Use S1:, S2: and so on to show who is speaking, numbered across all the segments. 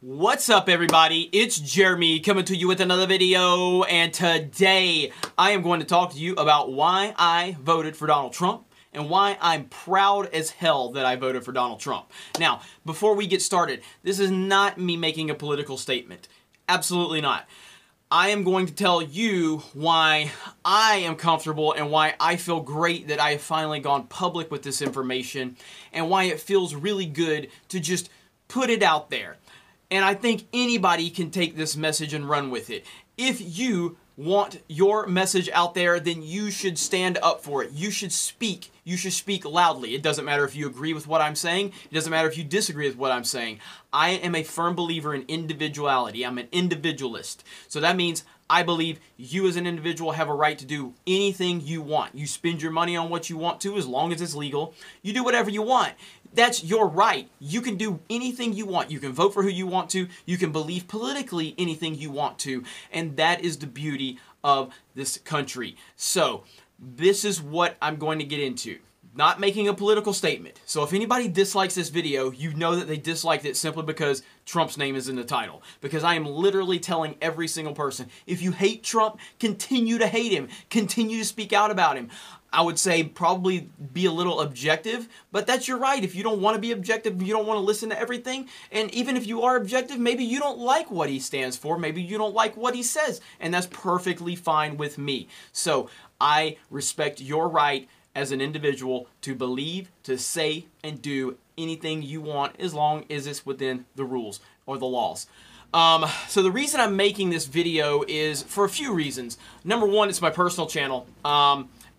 S1: What's up, everybody? It's Jeremy coming to you with another video, and today I am going to talk to you about why I voted for Donald Trump and why I'm proud as hell that I voted for Donald Trump. Now, before we get started, this is not me making a political statement. Absolutely not. I am going to tell you why I am comfortable and why I feel great that I have finally gone public with this information and why it feels really good to just put it out there. And I think anybody can take this message and run with it. If you want your message out there, then you should stand up for it. You should speak. You should speak loudly. It doesn't matter if you agree with what I'm saying. It doesn't matter if you disagree with what I'm saying. I am a firm believer in individuality. I'm an individualist. So that means I believe you as an individual have a right to do anything you want. You spend your money on what you want to as long as it's legal. You do whatever you want. That's your right. You can do anything you want. You can vote for who you want to. You can believe politically anything you want to. And that is the beauty of this country. So, this is what I'm going to get into. Not making a political statement. So if anybody dislikes this video, you know that they disliked it simply because Trump's name is in the title. Because I am literally telling every single person, if you hate Trump, continue to hate him. Continue to speak out about him. I would say probably be a little objective, but that's your right. If you don't want to be objective, you don't want to listen to everything, and even if you are objective, maybe you don't like what he stands for, maybe you don't like what he says, and that's perfectly fine with me. So I respect your right as an individual to believe, to say, and do anything you want as long as it's within the rules or the laws. So the reason I'm making this video is for a few reasons. Number one, it's my personal channel.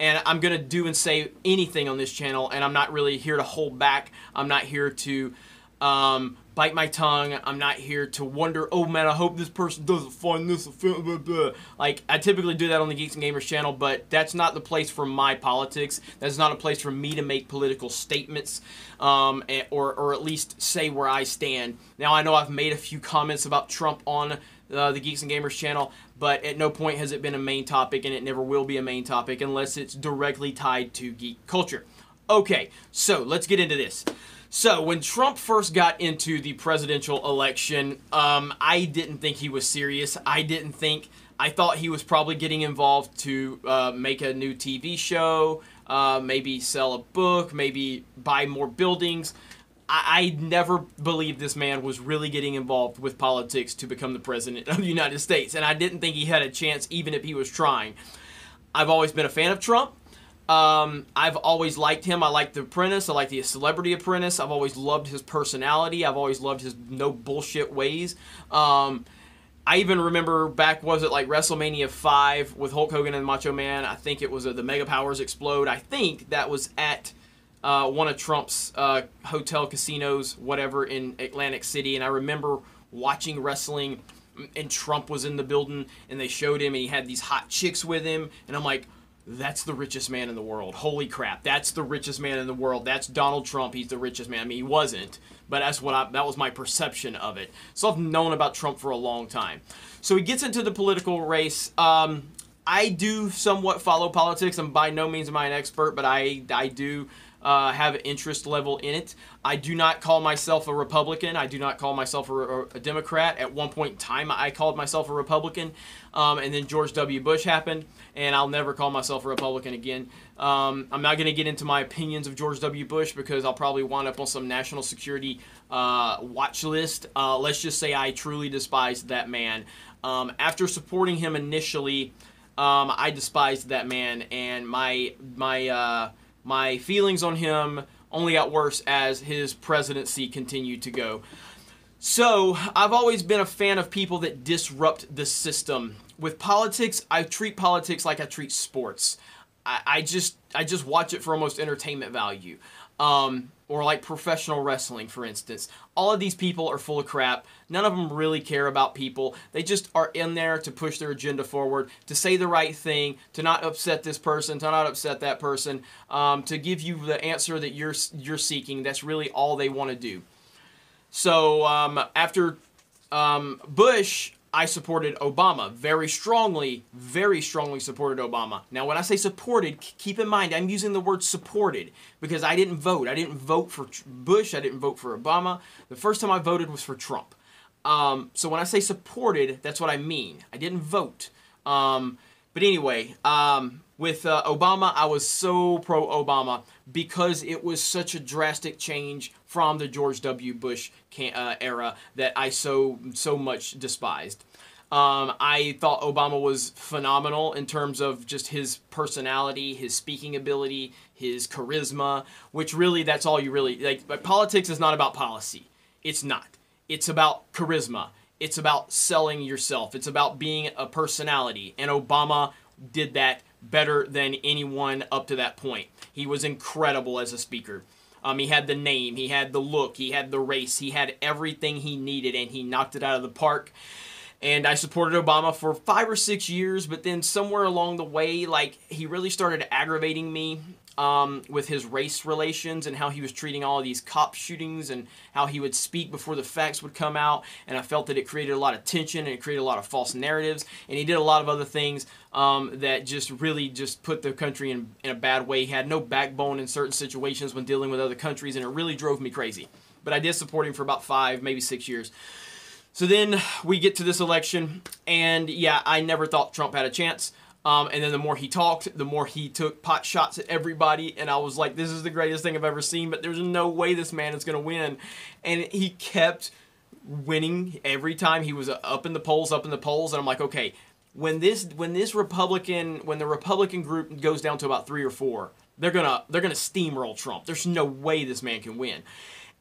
S1: And I'm going to do and say anything on this channel, and I'm not really here to hold back. I'm not here to bite my tongue. I'm not here to wonder, oh man, I hope this person doesn't find this offensive, blah, blah. Like, I typically do that on the Geeks and Gamers channel, but that's not the place for my politics. That's not a place for me to make political statements, or at least say where I stand. Now, I know I've made a few comments about Trump on the Geeks and Gamers channel, but at no point has it been a main topic, and it never will be a main topic unless it's directly tied to geek culture. Okay, so let's get into this. So when Trump first got into the presidential election, I didn't think he was serious. I thought he was probably getting involved to make a new TV show, maybe sell a book, maybe buy more buildings. I never believed this man was really getting involved with politics to become the president of the United States, and I didn't think he had a chance even if he was trying. I've always been a fan of Trump. I've always liked him. I like The Apprentice. I like The Celebrity Apprentice. I've always loved his personality. I've always loved his no bullshit ways. I even remember back, was it like WrestleMania 5 with Hulk Hogan and Macho Man? I think it was the Mega Powers Explode. I think that was at one of Trump's hotel casinos, whatever, in Atlantic City. And I remember watching wrestling, and Trump was in the building, and they showed him, and he had these hot chicks with him. And I'm like, that's the richest man in the world. Holy crap, that's the richest man in the world. That's Donald Trump. He's the richest man. I mean, he wasn't, but that was my perception of it. So I've known about Trump for a long time. So he gets into the political race. I do somewhat follow politics. I'm by no means am I an expert, but I do have an interest level in it. I do not call myself a Republican. I do not call myself a Democrat. At one point in time, I called myself a Republican, and then George W. Bush happened, and I'll never call myself a Republican again. I'm not going to get into my opinions of George W. Bush because I'll probably wind up on some national security watch list. Let's just say I truly despised that man. After supporting him initially, I despised that man, and my feelings on him only got worse as his presidency continued to go. So, I've always been a fan of people that disrupt the system. With politics, I treat politics like I treat sports. I just watch it for almost entertainment value. Or like professional wrestling, for instance. All of these people are full of crap. None of them really care about people. They just are in there to push their agenda forward, to say the right thing, to not upset this person, to not upset that person, to give you the answer that you're seeking. That's really all they want to do. So after Bush, I supported Obama very strongly supported Obama. Now, when I say supported, keep in mind, I'm using the word supported because I didn't vote. I didn't vote for Bush. I didn't vote for Obama. The first time I voted was for Trump. So when I say supported, that's what I mean. I didn't vote. But anyway, with Obama, I was so pro-Obama because it was such a drastic change from the George W. Bush era that I so much despised. I thought Obama was phenomenal in terms of just his personality, his speaking ability, his charisma, which really, that's all you really, like, but politics is not about policy. It's not. It's about charisma. It's about selling yourself. It's about being a personality. And Obama did that better than anyone up to that point. He was incredible as a speaker. He had the name, he had the look, he had the race, he had everything he needed, and he knocked it out of the park. And I supported Obama for 5 or 6 years, but then somewhere along the way, like, he really started aggravating me with his race relations and how he was treating all of these cop shootings and how he would speak before the facts would come out. And I felt that it created a lot of tension and it created a lot of false narratives. And he did a lot of other things that just really just put the country in a bad way. He had no backbone in certain situations when dealing with other countries, and it really drove me crazy. But I did support him for about 5, maybe 6 years. So then we get to this election, and yeah, I never thought Trump had a chance. And then the more he talked, the more he took pot shots at everybody, and I was like, this is the greatest thing I've ever seen, but there's no way this man is going to win. And he kept winning every time. He was up in the polls, and I'm like, okay, when the Republican group goes down to about 3 or 4, they're gonna steamroll Trump. There's no way this man can win.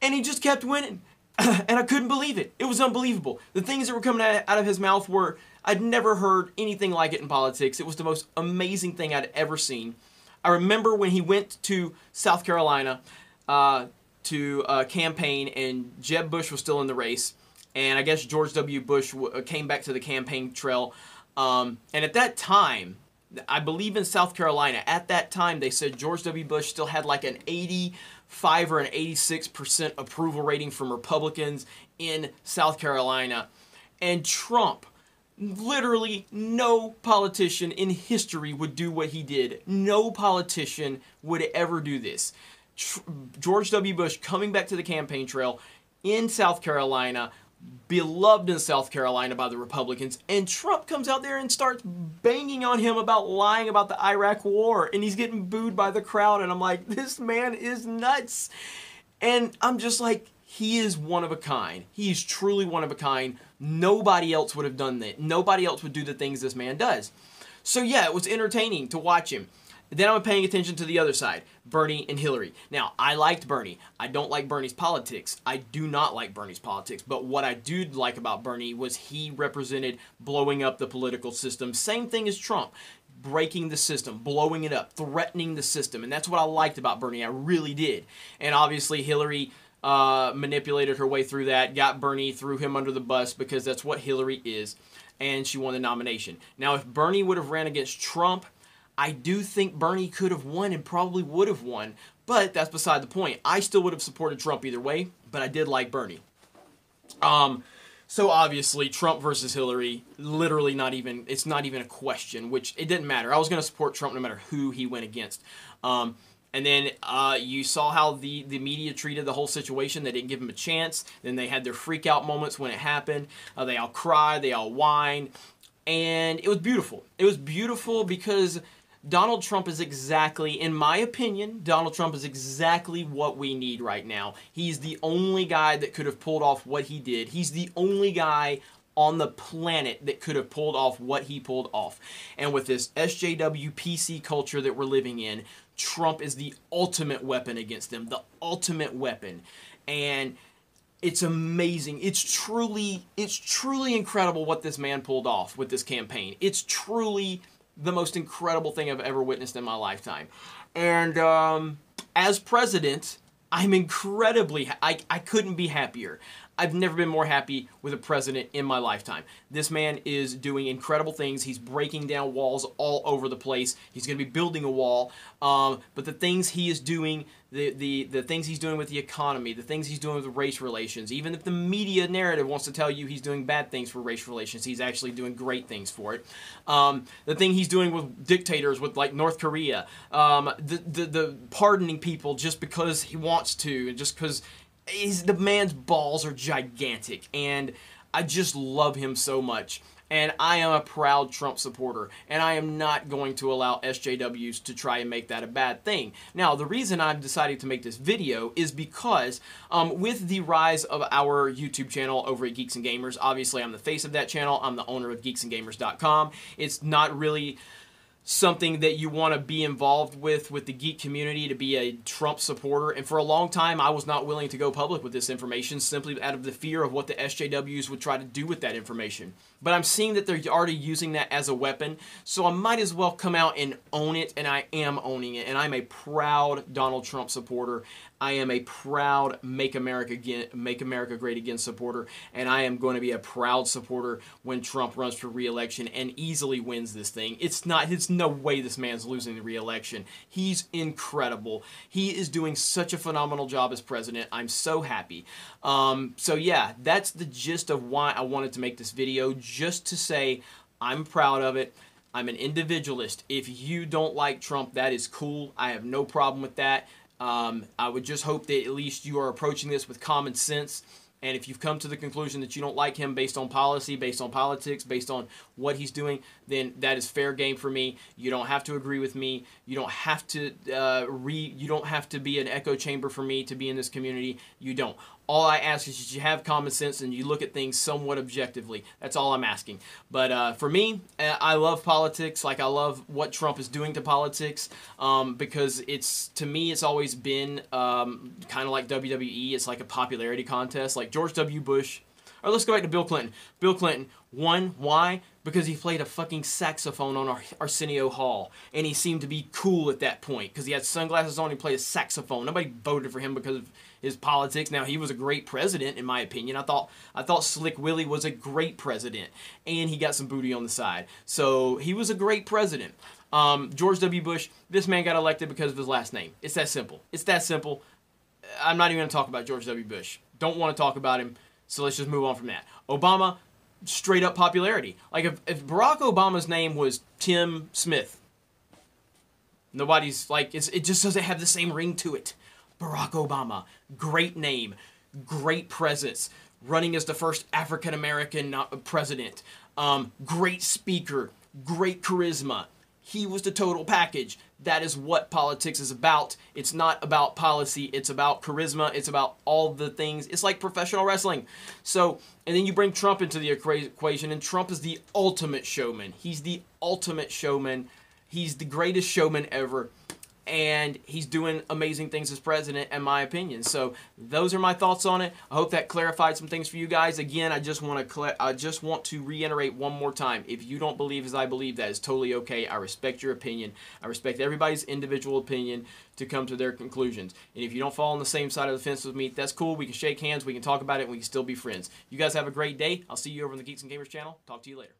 S1: And he just kept winning. And I couldn't believe it. It was unbelievable. The things that were coming out of his mouth were, I'd never heard anything like it in politics. It was the most amazing thing I'd ever seen. I remember when he went to South Carolina to campaign, and Jeb Bush was still in the race. And I guess George W. Bush came back to the campaign trail. And at that time, I believe in South Carolina, at that time they said George W. Bush still had like an 85 or an 86% approval rating from Republicans in South Carolina. And Trump, literally no politician in history would do what he did. No politician would ever do this. George W. Bush coming back to the campaign trail in South Carolina, beloved in South Carolina by the Republicans, and Trump comes out there and starts banging on him about lying about the Iraq war, and he's getting booed by the crowd, and I'm like, this man is nuts. And I'm just like, he is one of a kind. He is truly one of a kind. Nobody else would have done that. Nobody else would do the things this man does. So yeah, it was entertaining to watch him. Then I'm paying attention to the other side, Bernie and Hillary. Now, I liked Bernie. I don't like Bernie's politics. I do not like Bernie's politics. But what I do like about Bernie was he represented blowing up the political system. Same thing as Trump. Breaking the system, blowing it up, threatening the system. And that's what I liked about Bernie. I really did. And obviously Hillary manipulated her way through that, got Bernie, threw him under the bus because that's what Hillary is. And she won the nomination. Now, if Bernie would have ran against Trump, I do think Bernie could have won and probably would have won, but that's beside the point. I still would have supported Trump either way, but I did like Bernie. So obviously, Trump versus Hillary, literally it's not even a question, which it didn't matter. I was going to support Trump no matter who he went against. And then you saw how the media treated the whole situation. They didn't give him a chance. Then they had their freak out moments when it happened. They all cried, they all whined, and it was beautiful. It was beautiful because Donald Trump is exactly, in my opinion, Donald Trump is exactly what we need right now. He's the only guy that could have pulled off what he did. He's the only guy on the planet that could have pulled off what he pulled off. And with this SJW PC culture that we're living in, Trump is the ultimate weapon against them. The ultimate weapon. And it's amazing. It's truly incredible what this man pulled off with this campaign. It's truly the most incredible thing I've ever witnessed in my lifetime. And as president, I'm incredibly, I couldn't be happier. I've never been more happy with a president in my lifetime. This man is doing incredible things. He's breaking down walls all over the place. He's going to be building a wall. But the things he is doing, the things he's doing with the economy, the things he's doing with race relations, even if the media narrative wants to tell you he's doing bad things for race relations, he's actually doing great things for it. The thing he's doing with dictators, with like North Korea, the pardoning people just because he wants to, and just because the man's balls are gigantic. And I just love him so much. And I am a proud Trump supporter, and I am not going to allow SJWs to try and make that a bad thing. Now, the reason I've decided to make this video is because with the rise of our YouTube channel over at Geeks and Gamers, obviously I'm the face of that channel, I'm the owner of geeksandgamers.com. It's not really something that you want to be involved with the geek community, to be a Trump supporter. And for a long time, I was not willing to go public with this information simply out of the fear of what the SJWs would try to do with that information. But I'm seeing that they're already using that as a weapon, so I might as well come out and own it, and I am owning it. And I'm a proud Donald Trump supporter. I am a proud Make America Great Again supporter, and I am going to be a proud supporter when Trump runs for re-election and easily wins this thing. It's no way this man's losing the re-election. He's incredible. He is doing such a phenomenal job as president. I'm so happy. So yeah, that's the gist of why I wanted to make this video, just to say I'm proud of it. I'm an individualist. If you don't like Trump, that is cool. I have no problem with that. I would just hope that at least you are approaching this with common sense. And if you've come to the conclusion that you don't like him based on policy, based on politics, based on what he's doing, then that is fair game for me. You don't have to agree with me. You don't have to you don't have to be an echo chamber for me to be in this community. You don't. All I ask is that you have common sense and you look at things somewhat objectively. That's all I'm asking. But for me, I love politics. Like, I love what Trump is doing to politics, because to me, it's always been kind of like WWE. It's like a popularity contest. Like George W. Bush, or let's go back to Bill Clinton. Bill Clinton won. Why? Because he played a fucking saxophone on Arsenio Hall, and he seemed to be cool at that point because he had sunglasses on and he played a saxophone. Nobody voted for him because of his politics. Now, he was a great president, in my opinion. I thought Slick Willie was a great president, and he got some booty on the side. So he was a great president. George W. Bush, this man got elected because of his last name. It's that simple. It's that simple. I'm not even going to talk about George W. Bush. Don't want to talk about him, so let's just move on from that. Obama, straight up popularity. Like, if Barack Obama's name was Tim Smith, nobody's like, it just doesn't have the same ring to it. Barack Obama, great name, great presence, running as the first African-American president, great speaker, great charisma. He was the total package. That is what politics is about. It's not about policy. It's about charisma. It's about all the things. It's like professional wrestling. So, and then you bring Trump into the equation, and Trump is the ultimate showman. He's the ultimate showman. He's the greatest showman ever. And he's doing amazing things as president, in my opinion. So those are my thoughts on it. I hope that clarified some things for you guys. Again, I just want to reiterate one more time. If you don't believe as I believe, that is totally okay. I respect your opinion. I respect everybody's individual opinion to come to their conclusions. And if you don't fall on the same side of the fence with me, that's cool. We can shake hands, we can talk about it, and we can still be friends. You guys have a great day. I'll see you over on the Geeks and Gamers channel. Talk to you later.